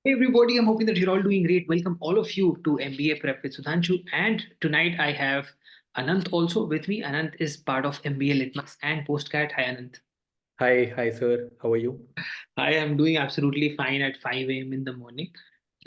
Hey everybody, I'm hoping that you're all doing great. Welcome all of you to MBA Prep with Sudhanshu. And tonight I have Anant also with me. Anant is part of MBA Litmus and Postcat. Hi Anant. Hi, sir. How are you? I am doing absolutely fine at 5 a.m. in the morning.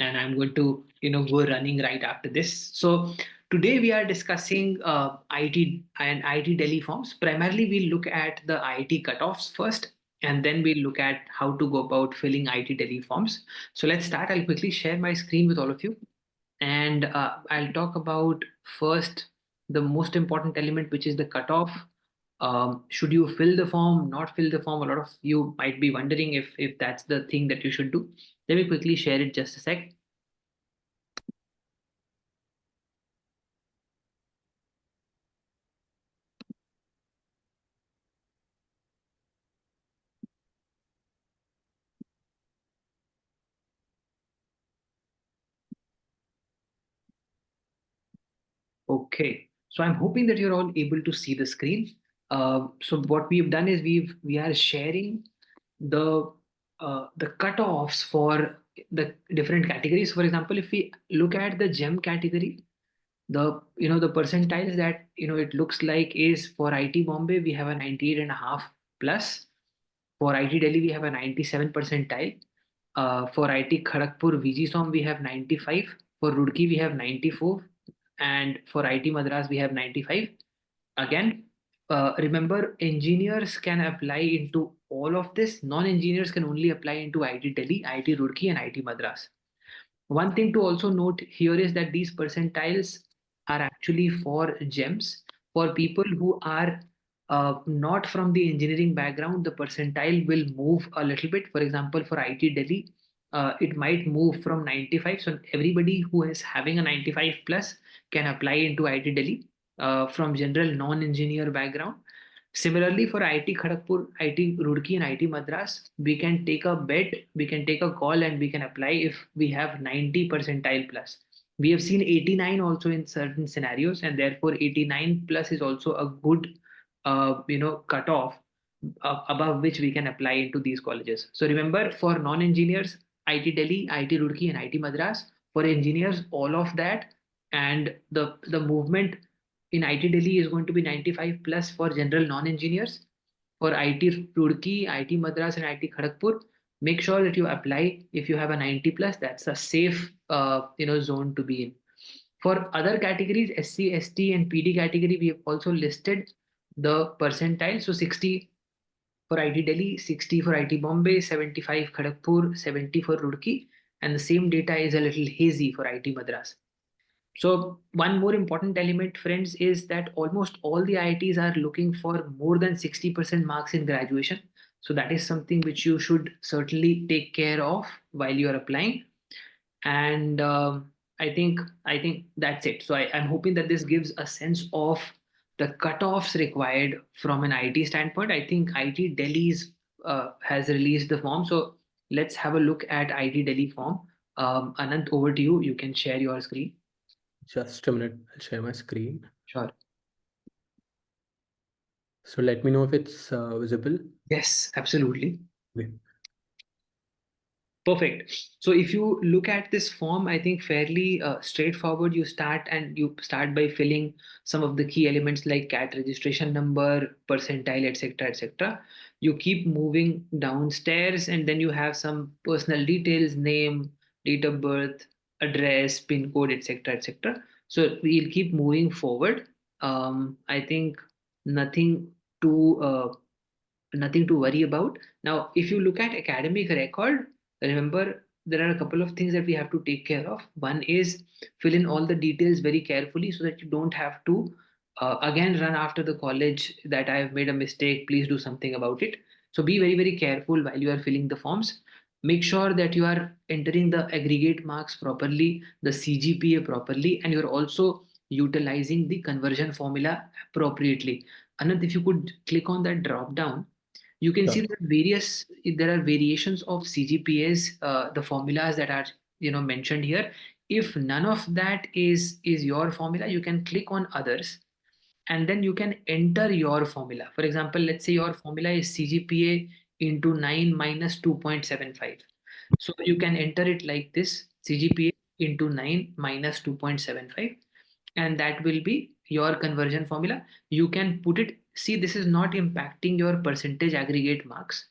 And I'm going to, go running right after this. So today we are discussing IT and IT Delhi forms. Primarily, we'll look at the IIT cutoffs first, and then we'll look at how to go about filling IT Delhi forms. So let's start. I'll quickly share my screen with all of you, and I'll talk about first the most important element, which is the cutoff. Should you fill the form, not fill the form? A lot of you might be wondering if that's the thing that you should do. Let me quickly share it just a sec. Okay, so I'm hoping that you're all able to see the screen. So what we've done is we are sharing the the cutoffs for the different categories. For example, if we look at the gem category, the percentiles that it looks like is for IT Bombay we have a 98 and a half plus. For IT Delhi we have a 97 percentile. For IT Kharagpur VG we have 95. For Roorkee we have 94, and for IT Madras we have 95. Again, remember, engineers can apply into all of this. Non-engineers can only apply into IT Delhi, IT Roorkee, and IT Madras. One thing to also note here is that these percentiles are actually for gems. For people who are not from the engineering background, the percentile will move a little bit. For example, for IT Delhi, it might move from 95. So everybody who is having a 95 plus can apply into IT Delhi from general non-engineer background. Similarly, for IIT Kharagpur, IIT Roorkee, and IIT Madras, we can take a bet, we can take a call, and we can apply if we have 90 percentile plus. We have seen 89 also in certain scenarios, and therefore 89 plus is also a good, cutoff above which we can apply into these colleges. So remember, for non-engineers, IT Delhi, IT Roorkee, and IT Madras. For engineers, all of that, and the movement in IT Delhi is going to be 95 plus for general non-engineers. For IT Roorkee, IT Madras, and IT Kharagpur, make sure that you apply if you have a 90 plus. That's a safe zone to be in. For other categories, SC, ST, and PD category, we have also listed the percentile. So 60 for IT Delhi, 60 for IT Bombay, 75 Kharagpur, 70 for Roorkee, and the same data is a little hazy for IT Madras. So one more important element, friends, is that almost all the IITs are looking for more than 60% marks in graduation. So that is something which you should certainly take care of while you are applying. And I think that's it. So I'm hoping that this gives a sense of the cutoffs required from an IT standpoint. I think IT Delhi's has released the form. So let's have a look at IT Delhi form. Anant, over to you. You can share your screen. Just a minute. I'll share my screen. Sure. So let me know if it's visible. Yes, absolutely. Okay. Perfect. So if you look at this form, I think fairly straightforward. You start by filling some of the key elements like CAT registration number, percentile, etc., etc. You keep moving downstairs, and then you have some personal details, name, date of birth, address, pin code, etc., etc. So we'll keep moving forward. I think nothing to uh, nothing to worry about. Now, if you look at academic record, remember there are a couple of things that we have to take care of. One is fill in all the details very carefully so that you don't have to again run after the college that I have made a mistake. Please do something about it. So be very, very careful while you are filling the forms. Make sure that you are entering the aggregate marks properly, the CGPA properly, and you're also utilizing the conversion formula appropriately. Anand, if you could click on that drop down, you can see Sure. there are variations of CGPAs, the formulas that are mentioned here. If none of that is your formula, you can click on others, and then you can enter your formula. For example, let's say your formula is CGPA into 9 minus 2.75. So you can enter it like this: CGPA into 9 minus 2.75, and that will be your conversion formula. You can put it, see, this is not impacting your percentage aggregate marks,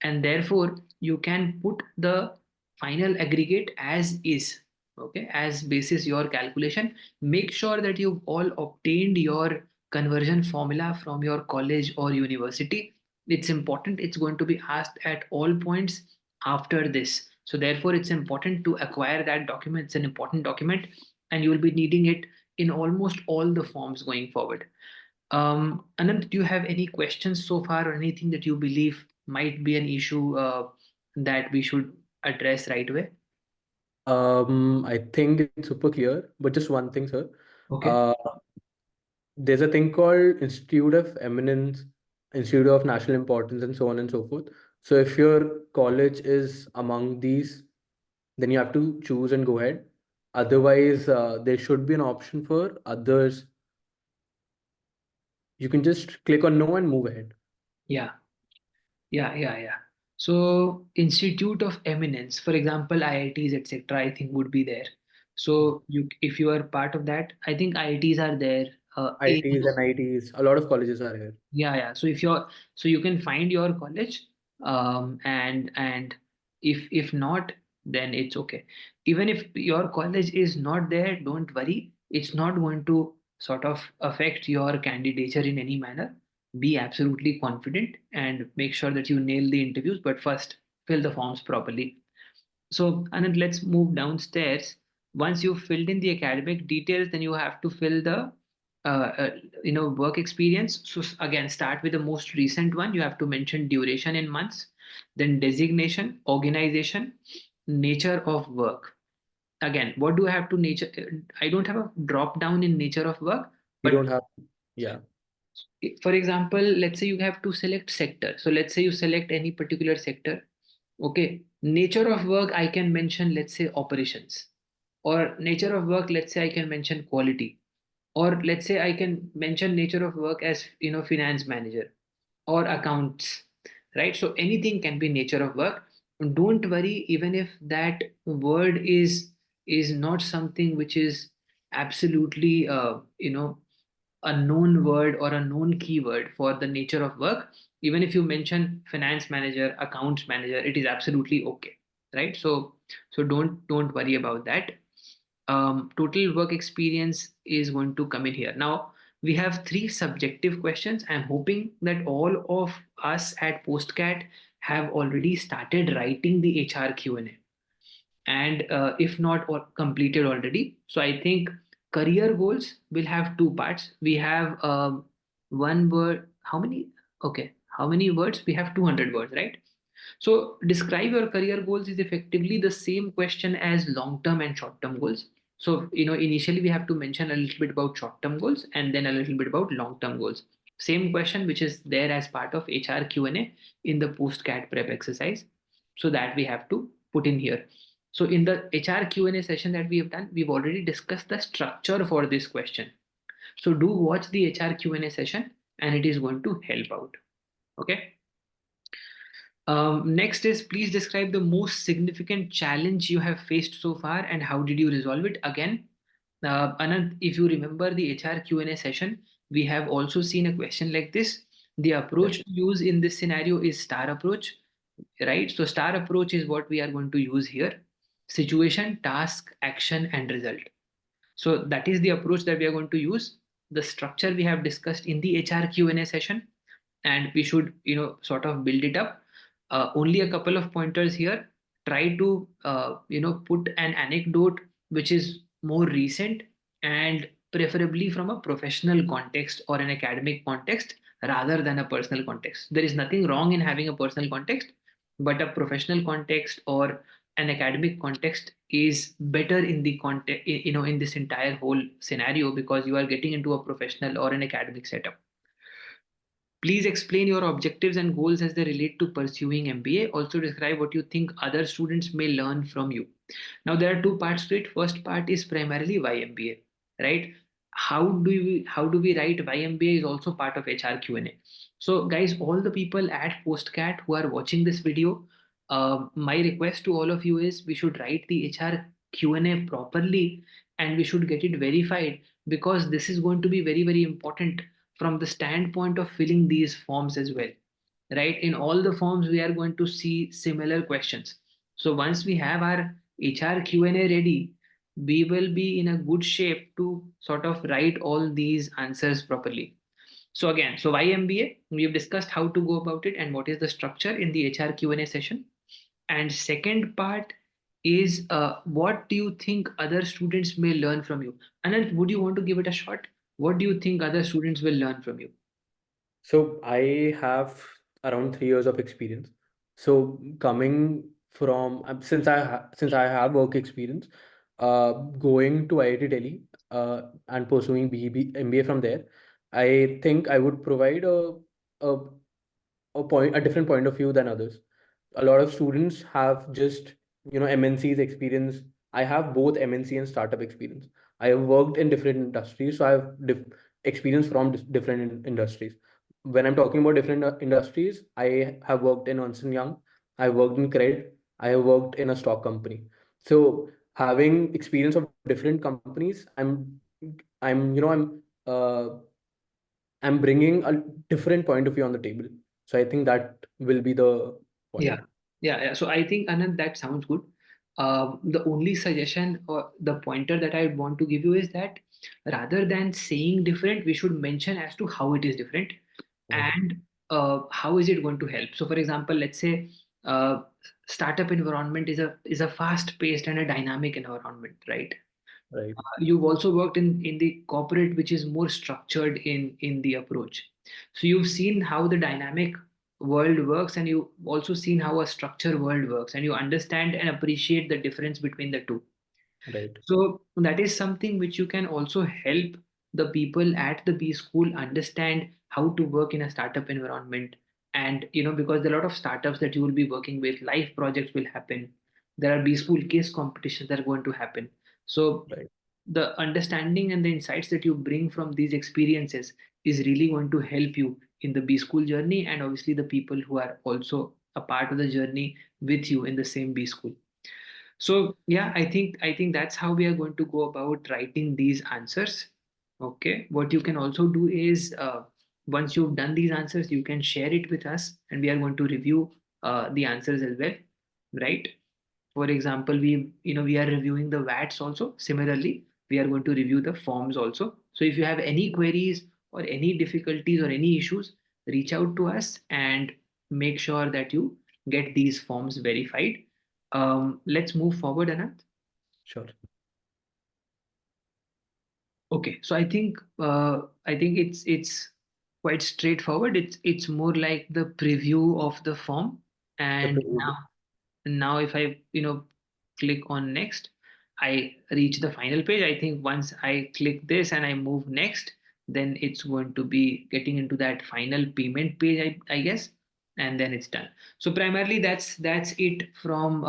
and therefore you can put the final aggregate as is, okay, as basis your calculation. Make sure that you've all obtained your conversion formula from your college or university. It's important, it's going to be asked at all points after this, so therefore it's important to acquire that document. It's an important document, and you will be needing it in almost all the forms going forward. Anand, do you have any questions so far, or anything that you believe might be an issue that we should address right away? I think it's super clear, but just one thing, sir. Okay. Uh, there's a thing called Institute of Eminence, Institute of National Importance, and so on and so forth. So if your college is among these, then you have to choose and go ahead. Otherwise, there should be an option for others. You can just click on no and move ahead. Yeah, yeah. So, Institute of Eminence, for example, IITs, etc., I think would be there. So, if you are part of that, I think IITs are there. In IITs and IITs, a lot of colleges are here. Yeah. So if you're, so you can find your college, and if not, then it's okay. Even if your college is not there, don't worry. It's not going to sort of affect your candidature in any manner. Be absolutely confident and make sure that you nail the interviews. But first, fill the forms properly. So, Anand, let's move downstairs. Once you've filled in the academic details, then you have to fill the uh, uh, work experience. So again, start with the most recent one. You have to mention duration in months, then designation, organization, nature of work. Again, what do I have to nature? I don't have a drop down in nature of work, We but don't have, yeah, for example, let's say you have to select sector. So let's say you select any particular sector. Okay, nature of work, I can mention, let's say, operations, or nature of work, let's say I can mention quality, or let's say I can mention nature of work as, finance manager or accounts, right? So anything can be nature of work. Don't worry, even if that word is not something which is absolutely a known word or a known keyword for the nature of work. Even if you mention finance manager, accounts manager, it is absolutely okay, right? So don't worry about that. Total work experience is going to come in here. Now we have three subjective questions. I'm hoping that all of us at postcat have already started writing the HR Q&A, and if not or completed already. So I think career goals will have two parts. We have one word. How many? Okay, how many words? We have 200 words, right? So describe your career goals is effectively the same question as long term and short term goals. So initially we have to mention a little bit about short term goals and then a little bit about long term goals. Same question which is there as part of HR Q&A in the post CAT prep exercise. So that we have to put in here. So in the HR Q&A session that we have done, we've already discussed the structure for this question. So do watch the HR Q&A session, and it is going to help out. Okay. Next is, please describe the most significant challenge you have faced so far and how did you resolve it? Again, Anand, if you remember the HR Q&A session, we have also seen a question like this. The yes. approach to use in this scenario is STAR approach, right? So STAR approach is what we are going to use here: situation, task, action, and result. So that is the approach that we are going to use. The structure we have discussed in the HR Q&A session, and we should sort of build it up. Only a couple of pointers here. Try to put an anecdote which is more recent, and preferably from a professional context or an academic context rather than a personal context. There is nothing wrong in having a personal context, but a professional context or an academic context is better in the context, in this entire whole scenario, because you are getting into a professional or an academic setup. Please explain your objectives and goals as they relate to pursuing MBA. Also describe what you think other students may learn from you. Now there are two parts to it. First part is primarily why MBA, right? How do we write why MBA is also part of HR Q&A. So guys, all the people at Postcat who are watching this video, My request to all of you is we should write the HR Q&A properly and we should get it verified, because this is going to be very, very important from the standpoint of filling these forms as well, right? In all the forms, we are going to see similar questions. So once we have our HR Q&A ready, we will be in a good shape to sort of write all these answers properly. So again, so why MBA? We have discussed how to go about it and what is the structure in the HR Q&A session. And second part is what do you think other students may learn from you? Anand, would you want to give it a shot? What do you think other students will learn from you? So I have around 3 years of experience. So coming from since I have work experience, going to IIT Delhi and pursuing MBA from there, I think I would provide a a different point of view than others. A lot of students have just MNC's experience. I have both MNC and startup experience. I have worked in different industries, so I have experience from different industries. When I'm talking about different industries, I have worked in Ernst& Young, I worked in Cred, I have worked in a stock company. So having experience of different companies, I'm you know I'm bringing a different point of view on the table. So I think that will be the Yeah, point. yeah. So I think, Anand, that sounds good. The only suggestion or the pointer that I want to give you is that rather than saying different, we should mention as to how it is different Right, and how is it going to help. So, for example, let's say uh, startup environment is a fast-paced and a dynamic environment, right? right, You've also worked in the corporate, which is more structured in the approach. So you've seen how the dynamic world works, and you've also seen how a structure world works, and you understand and appreciate the difference between the two. right, So that is something which you can also help the people at the B school understand how to work in a startup environment. And because there are a lot of startups that you will be working with, live projects will happen. There are B school case competitions that are going to happen. So right, the understanding and the insights that you bring from these experiences is really going to help you in the B school journey, and obviously the people who are also a part of the journey with you in the same B school. So yeah, I think that's how we are going to go about writing these answers. Okay, what you can also do is once you've done these answers, you can share it with us, and we are going to review the answers as well, right? For example, we are reviewing the VATs also. Similarly, we are going to review the forms also. So if you have any queries or any difficulties or any issues, reach out to us and make sure that you get these forms verified. Let's move forward, Anant. sure. Okay, so I think it's quite straightforward. It's more like the preview of the form, The and preview. now if I click on next, I reach the final page. I think once I click this and I move next, then it's going to be getting into that final payment page, I guess, and then it's done. So primarily that's it from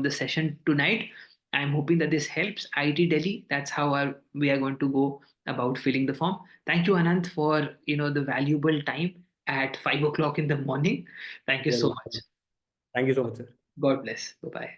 the session tonight. I'm hoping that this helps. IT Delhi, that's how we are going to go about filling the form. Thank you, Anant, for the valuable time at 5 o'clock in the morning. Thank you You're so much. welcome. Thank you so much, sir. God bless. Bye bye.